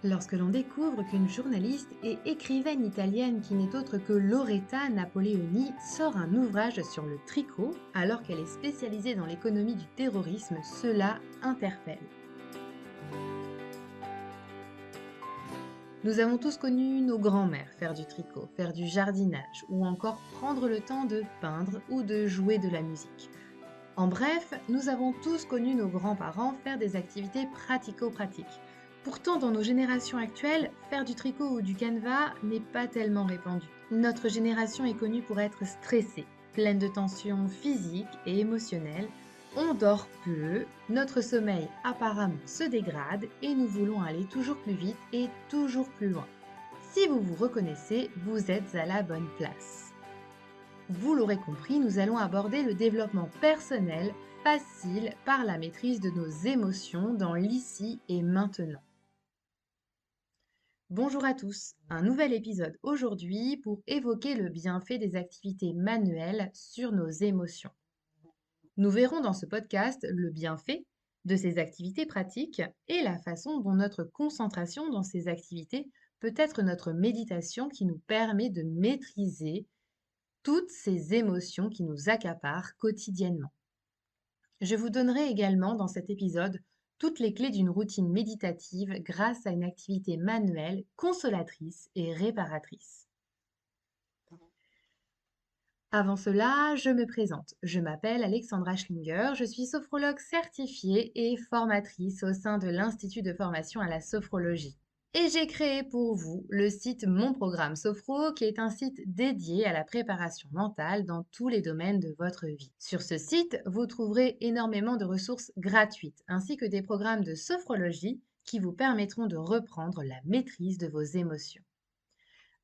Lorsque l'on découvre qu'une journaliste et écrivaine italienne qui n'est autre que Loretta Napoleoni sort un ouvrage sur le tricot alors qu'elle est spécialisée dans l'économie du terrorisme, cela interpelle. Nous avons tous connu nos grands-mères faire du tricot, faire du jardinage ou encore prendre le temps de peindre ou de jouer de la musique. En bref, nous avons tous connu nos grands-parents faire des activités pratico-pratiques. Pourtant, dans nos générations actuelles, faire du tricot ou du canevas n'est pas tellement répandu. Notre génération est connue pour être stressée, pleine de tensions physiques et émotionnelles. On dort peu, notre sommeil apparemment se dégrade et nous voulons aller toujours plus vite et toujours plus loin. Si vous vous reconnaissez, vous êtes à la bonne place. Vous l'aurez compris, nous allons aborder le développement personnel facile par la maîtrise de nos émotions dans l'ici et maintenant. Bonjour à tous, un nouvel épisode aujourd'hui pour évoquer le bienfait des activités manuelles sur nos émotions. Nous verrons dans ce podcast le bienfait de ces activités pratiques et la façon dont notre concentration dans ces activités peut être notre méditation qui nous permet de maîtriser toutes ces émotions qui nous accaparent quotidiennement. Je vous donnerai également dans cet épisode toutes les clés d'une routine méditative grâce à une activité manuelle consolatrice et réparatrice. Avant cela, je me présente. Je m'appelle Alexandra Schlinger, je suis sophrologue certifiée et formatrice au sein de l'Institut de formation à la sophrologie. Et j'ai créé pour vous le site Mon Programme Sophro, qui est un site dédié à la préparation mentale dans tous les domaines de votre vie. Sur ce site, vous trouverez énormément de ressources gratuites, ainsi que des programmes de sophrologie qui vous permettront de reprendre la maîtrise de vos émotions.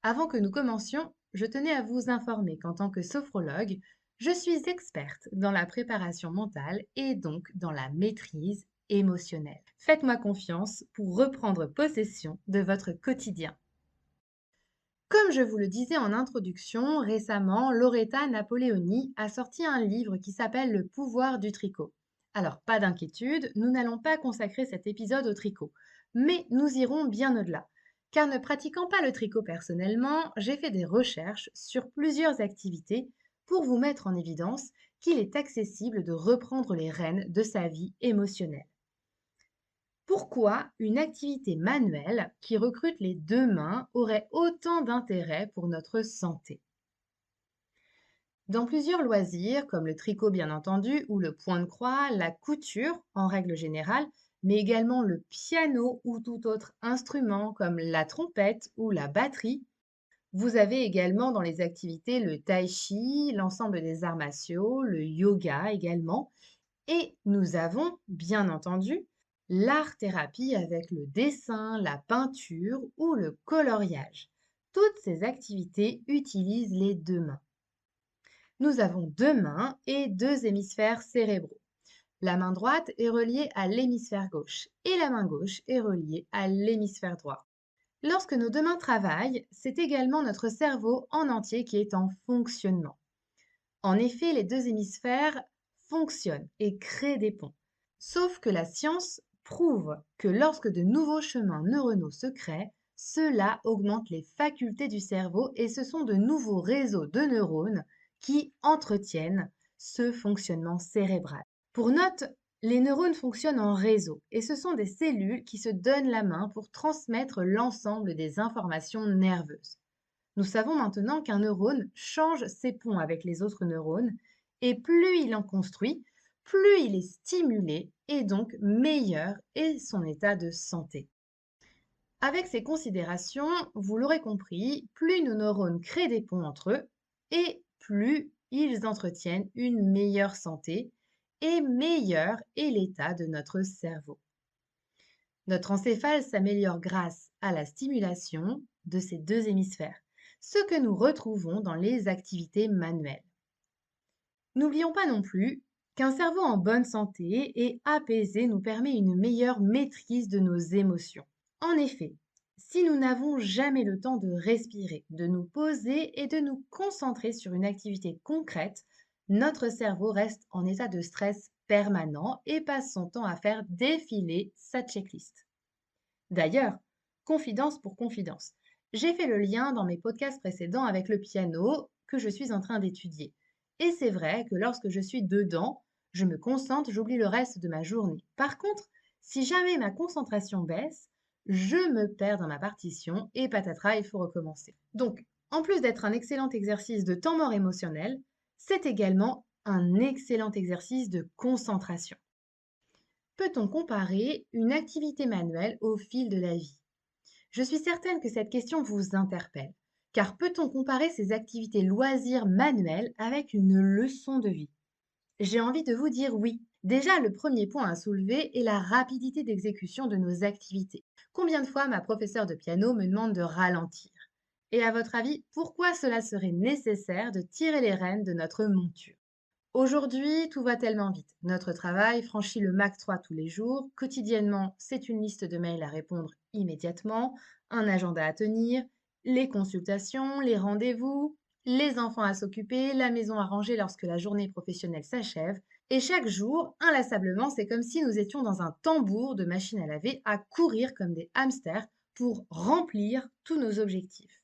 Avant que nous commencions, je tenais à vous informer qu'en tant que sophrologue, je suis experte dans la préparation mentale et donc dans la maîtrise émotionnelle. Faites-moi confiance pour reprendre possession de votre quotidien. Comme je vous le disais en introduction, récemment, Loretta Napoleoni a sorti un livre qui s'appelle Le pouvoir du tricot. Alors, pas d'inquiétude, nous n'allons pas consacrer cet épisode au tricot, mais nous irons bien au-delà. Car ne pratiquant pas le tricot personnellement, j'ai fait des recherches sur plusieurs activités pour vous mettre en évidence qu'il est accessible de reprendre les rênes de sa vie émotionnelle. Pourquoi une activité manuelle qui recrute les deux mains aurait autant d'intérêt pour notre santé? Dans plusieurs loisirs, comme le tricot bien entendu, ou le point de croix, la couture en règle générale, mais également le piano ou tout autre instrument comme la trompette ou la batterie, vous avez également dans les activités le tai chi, l'ensemble des arts martiaux, le yoga également, et nous avons, bien entendu, l'art-thérapie avec le dessin, la peinture ou le coloriage. Toutes ces activités utilisent les deux mains. Nous avons deux mains et deux hémisphères cérébraux. La main droite est reliée à l'hémisphère gauche et la main gauche est reliée à l'hémisphère droit. Lorsque nos deux mains travaillent, c'est également notre cerveau en entier qui est en fonctionnement. En effet, les deux hémisphères fonctionnent et créent des ponts. Sauf que la science prouve que lorsque de nouveaux chemins neuronaux se créent, cela augmente les facultés du cerveau et ce sont de nouveaux réseaux de neurones qui entretiennent ce fonctionnement cérébral. Pour note, les neurones fonctionnent en réseau et ce sont des cellules qui se donnent la main pour transmettre l'ensemble des informations nerveuses. Nous savons maintenant qu'un neurone change ses ponts avec les autres neurones et plus il en construit, plus il est stimulé et donc meilleur est son état de santé. Avec ces considérations, vous l'aurez compris, plus nos neurones créent des ponts entre eux et plus ils entretiennent une meilleure santé et meilleur est l'état de notre cerveau. Notre encéphale s'améliore grâce à la stimulation de ces deux hémisphères, ce que nous retrouvons dans les activités manuelles. N'oublions pas non plus qu'un cerveau en bonne santé et apaisé nous permet une meilleure maîtrise de nos émotions. En effet, si nous n'avons jamais le temps de respirer, de nous poser et de nous concentrer sur une activité concrète, notre cerveau reste en état de stress permanent et passe son temps à faire défiler sa checklist. D'ailleurs, confidence pour confidence. J'ai fait le lien dans mes podcasts précédents avec le piano que je suis en train d'étudier. Et c'est vrai que lorsque je suis dedans, je me concentre, j'oublie le reste de ma journée. Par contre, si jamais ma concentration baisse, je me perds dans ma partition et patatras, il faut recommencer. Donc, en plus d'être un excellent exercice de temps mort émotionnel, c'est également un excellent exercice de concentration. Peut-on comparer une activité manuelle au fil de la vie? Je suis certaine que cette question vous interpelle, car peut-on comparer ces activités loisirs manuelles avec une leçon de vie? J'ai envie de vous dire oui. Déjà, le premier point à soulever est la rapidité d'exécution de nos activités. Combien de fois ma professeure de piano me demande de ralentir? Et à votre avis, pourquoi cela serait nécessaire de tirer les rênes de notre monture? Aujourd'hui, tout va tellement vite. Notre travail franchit le Mac 3 tous les jours. Quotidiennement, c'est une liste de mails à répondre immédiatement, un agenda à tenir, les consultations, les rendez-vous, les enfants à s'occuper, la maison à ranger lorsque la journée professionnelle s'achève. Et chaque jour, inlassablement, c'est comme si nous étions dans un tambour de machine à laver à courir comme des hamsters pour remplir tous nos objectifs.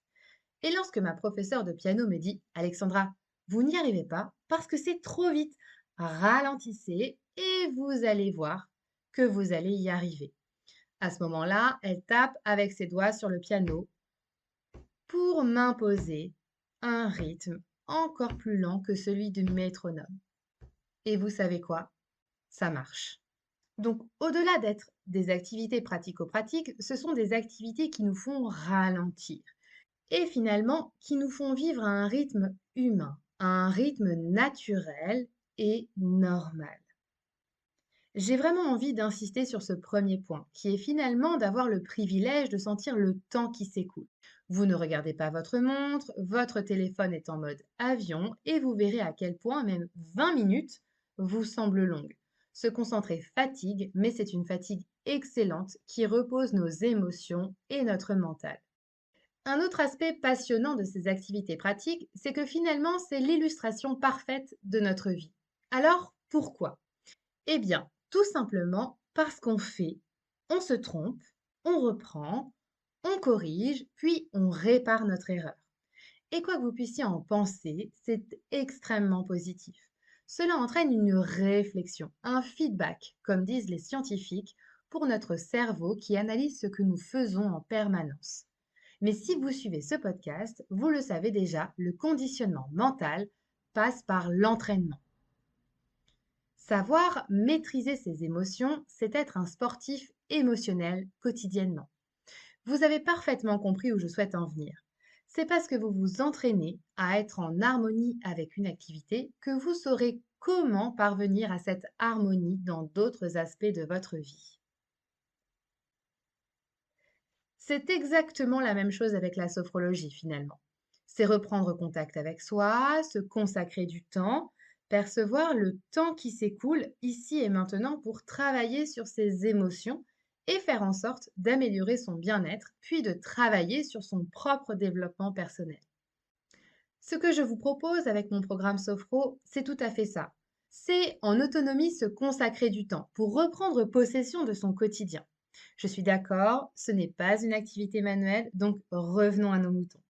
Et lorsque ma professeure de piano me dit: Alexandra, vous n'y arrivez pas parce que c'est trop vite, ralentissez et vous allez voir que vous allez y arriver. À ce moment-là, elle tape avec ses doigts sur le piano pour m'imposer un rythme encore plus lent que celui du métronome. Et vous savez quoi? Ça marche. Donc, au-delà d'être des activités pratico-pratiques, ce sont des activités qui nous font ralentir et finalement qui nous font vivre à un rythme humain, à un rythme naturel et normal. J'ai vraiment envie d'insister sur ce premier point, qui est finalement d'avoir le privilège de sentir le temps qui s'écoule. Vous ne regardez pas votre montre, votre téléphone est en mode avion et vous verrez à quel point même 20 minutes vous semblent longues. Se concentrer fatigue, mais c'est une fatigue excellente qui repose nos émotions et notre mental. Un autre aspect passionnant de ces activités pratiques, c'est que finalement, c'est l'illustration parfaite de notre vie. Alors, pourquoi? Eh bien, tout simplement parce qu'on fait, on se trompe, on reprend, on corrige, puis on répare notre erreur. Et quoi que vous puissiez en penser, c'est extrêmement positif. Cela entraîne une réflexion, un feedback, comme disent les scientifiques, pour notre cerveau qui analyse ce que nous faisons en permanence. Mais si vous suivez ce podcast, vous le savez déjà, le conditionnement mental passe par l'entraînement. Savoir maîtriser ses émotions, c'est être un sportif émotionnel quotidiennement. Vous avez parfaitement compris où je souhaite en venir. C'est parce que vous vous entraînez à être en harmonie avec une activité que vous saurez comment parvenir à cette harmonie dans d'autres aspects de votre vie. C'est exactement la même chose avec la sophrologie finalement. C'est reprendre contact avec soi, se consacrer du temps, percevoir le temps qui s'écoule ici et maintenant pour travailler sur ses émotions et faire en sorte d'améliorer son bien-être, puis de travailler sur son propre développement personnel. Ce que je vous propose avec mon programme Sophro, c'est tout à fait ça. C'est en autonomie se consacrer du temps pour reprendre possession de son quotidien. Je suis d'accord, ce n'est pas une activité manuelle, donc revenons à nos moutons.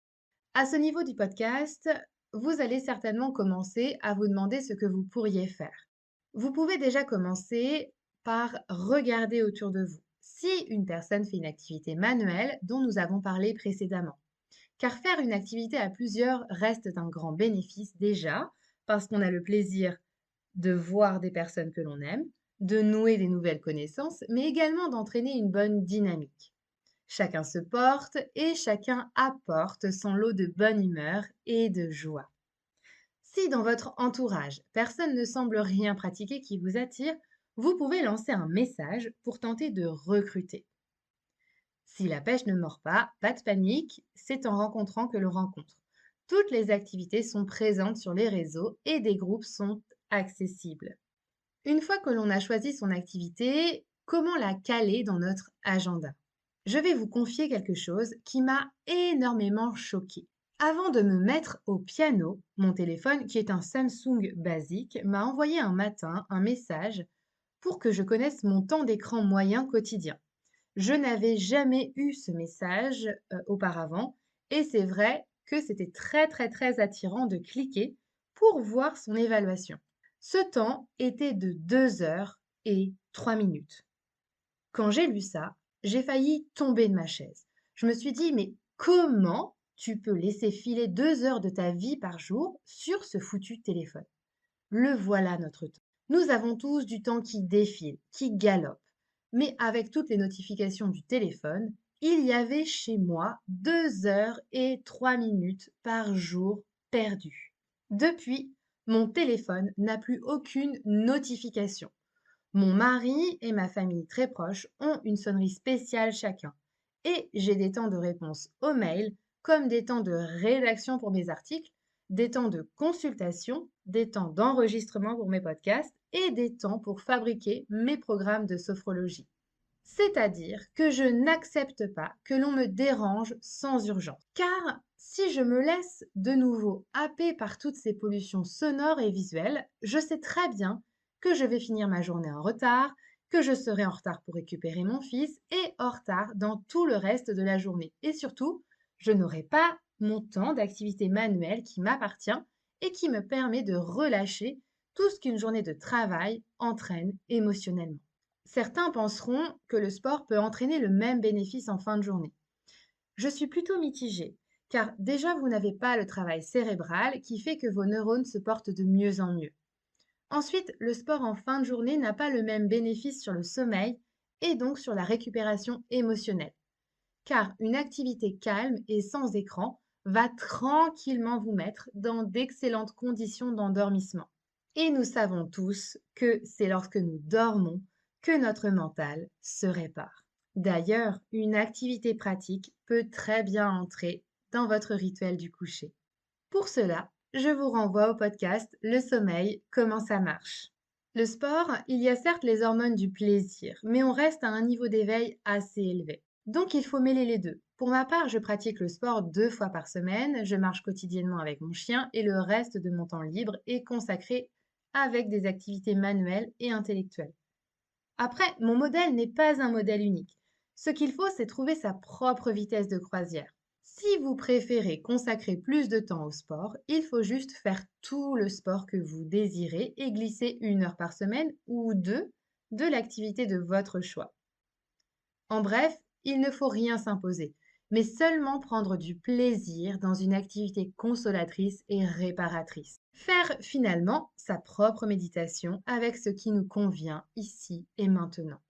À ce niveau du podcast, vous allez certainement commencer à vous demander ce que vous pourriez faire. Vous pouvez déjà commencer par regarder autour de vous si une personne fait une activité manuelle dont nous avons parlé précédemment. Car faire une activité à plusieurs reste un grand bénéfice déjà, parce qu'on a le plaisir de voir des personnes que l'on aime, de nouer des nouvelles connaissances, mais également d'entraîner une bonne dynamique. Chacun se porte et chacun apporte son lot de bonne humeur et de joie. Si dans votre entourage, personne ne semble rien pratiquer qui vous attire, vous pouvez lancer un message pour tenter de recruter. Si la pêche ne mord pas de panique, c'est en rencontrant que l'on rencontre. Toutes les activités sont présentes sur les réseaux et des groupes sont accessibles. Une fois que l'on a choisi son activité, comment la caler dans notre agenda? Je vais vous confier quelque chose qui m'a énormément choquée. Avant de me mettre au piano, mon téléphone, qui est un Samsung basique, m'a envoyé un matin un message pour que je connaisse mon temps d'écran moyen quotidien. Je n'avais jamais eu ce message auparavant et c'est vrai que c'était très très très attirant de cliquer pour voir son évaluation. Ce temps était de 2 heures et 3 minutes. Quand j'ai lu ça, j'ai failli tomber de ma chaise. Je me suis dit, mais comment tu peux laisser filer 2 heures de ta vie par jour sur ce foutu téléphone? Le voilà notre temps. Nous avons tous du temps qui défile, qui galope. Mais avec toutes les notifications du téléphone, il y avait chez moi 2 heures et 3 minutes par jour perdues. Depuis, mon téléphone n'a plus aucune notification. Mon mari et ma famille très proche ont une sonnerie spéciale chacun. Et j'ai des temps de réponse aux mails, comme des temps de rédaction pour mes articles, des temps de consultation, des temps d'enregistrement pour mes podcasts et des temps pour fabriquer mes programmes de sophrologie. C'est-à-dire que je n'accepte pas que l'on me dérange sans urgence. Car si je me laisse de nouveau happer par toutes ces pollutions sonores et visuelles, je sais très bien que je vais finir ma journée en retard, que je serai en retard pour récupérer mon fils et en retard dans tout le reste de la journée. Et surtout, je n'aurai pas mon temps d'activité manuelle qui m'appartient et qui me permet de relâcher tout ce qu'une journée de travail entraîne émotionnellement. Certains penseront que le sport peut entraîner le même bénéfice en fin de journée. Je suis plutôt mitigée, car déjà vous n'avez pas le travail cérébral qui fait que vos neurones se portent de mieux en mieux. Ensuite, le sport en fin de journée n'a pas le même bénéfice sur le sommeil et donc sur la récupération émotionnelle, car une activité calme et sans écran va tranquillement vous mettre dans d'excellentes conditions d'endormissement. Et nous savons tous que c'est lorsque nous dormons que notre mental se répare. D'ailleurs, une activité pratique peut très bien entrer dans votre rituel du coucher. Pour cela, je vous renvoie au podcast Le sommeil, comment ça marche. Le sport, il y a certes les hormones du plaisir, mais on reste à un niveau d'éveil assez élevé. Donc il faut mêler les deux. Pour ma part, je pratique le sport 2 fois par semaine, je marche quotidiennement avec mon chien et le reste de mon temps libre est consacré avec des activités manuelles et intellectuelles. Après, mon modèle n'est pas un modèle unique. Ce qu'il faut, c'est trouver sa propre vitesse de croisière. Si vous préférez consacrer plus de temps au sport, il faut juste faire tout le sport que vous désirez et glisser 1 heure par semaine ou 2 de l'activité de votre choix. En bref, il ne faut rien s'imposer, mais seulement prendre du plaisir dans une activité consolatrice et réparatrice. Faire finalement sa propre méditation avec ce qui nous convient ici et maintenant.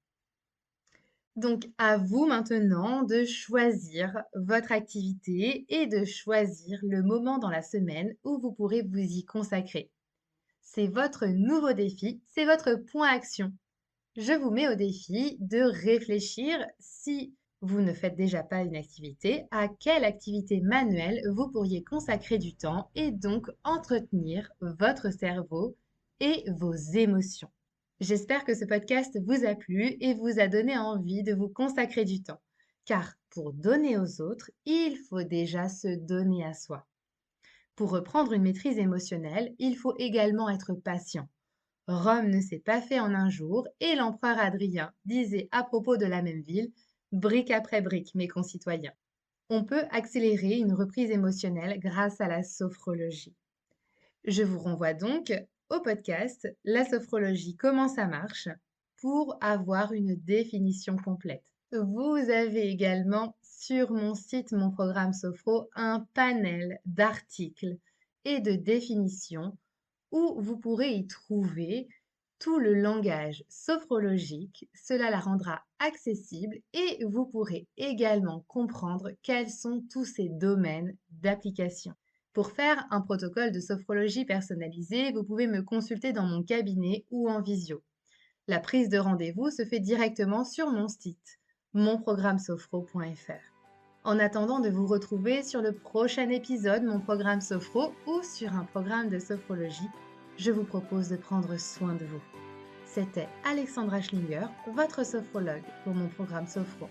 Donc, à vous maintenant de choisir votre activité et de choisir le moment dans la semaine où vous pourrez vous y consacrer. C'est votre nouveau défi, c'est votre point action. Je vous mets au défi de réfléchir, si vous ne faites déjà pas une activité, à quelle activité manuelle vous pourriez consacrer du temps et donc entretenir votre cerveau et vos émotions. J'espère que ce podcast vous a plu et vous a donné envie de vous consacrer du temps. Car pour donner aux autres, il faut déjà se donner à soi. Pour reprendre une maîtrise émotionnelle, il faut également être patient. Rome ne s'est pas fait en un jour et l'empereur Adrien disait à propos de la même ville, brique après brique, mes concitoyens. On peut accélérer une reprise émotionnelle grâce à la sophrologie. Je vous renvoie donc au podcast La sophrologie, comment ça marche pour avoir une définition complète. Vous avez également sur mon site, mon programme Sophro, un panel d'articles et de définitions où vous pourrez y trouver tout le langage sophrologique. Cela la rendra accessible et vous pourrez également comprendre quels sont tous ces domaines d'application. Pour faire un protocole de sophrologie personnalisé, vous pouvez me consulter dans mon cabinet ou en visio. La prise de rendez-vous se fait directement sur mon site, monprogrammesophro.fr. En attendant de vous retrouver sur le prochain épisode Mon Programme Sophro ou sur un programme de sophrologie, je vous propose de prendre soin de vous. C'était Alexandra Schlinger, votre sophrologue pour Mon Programme Sophro.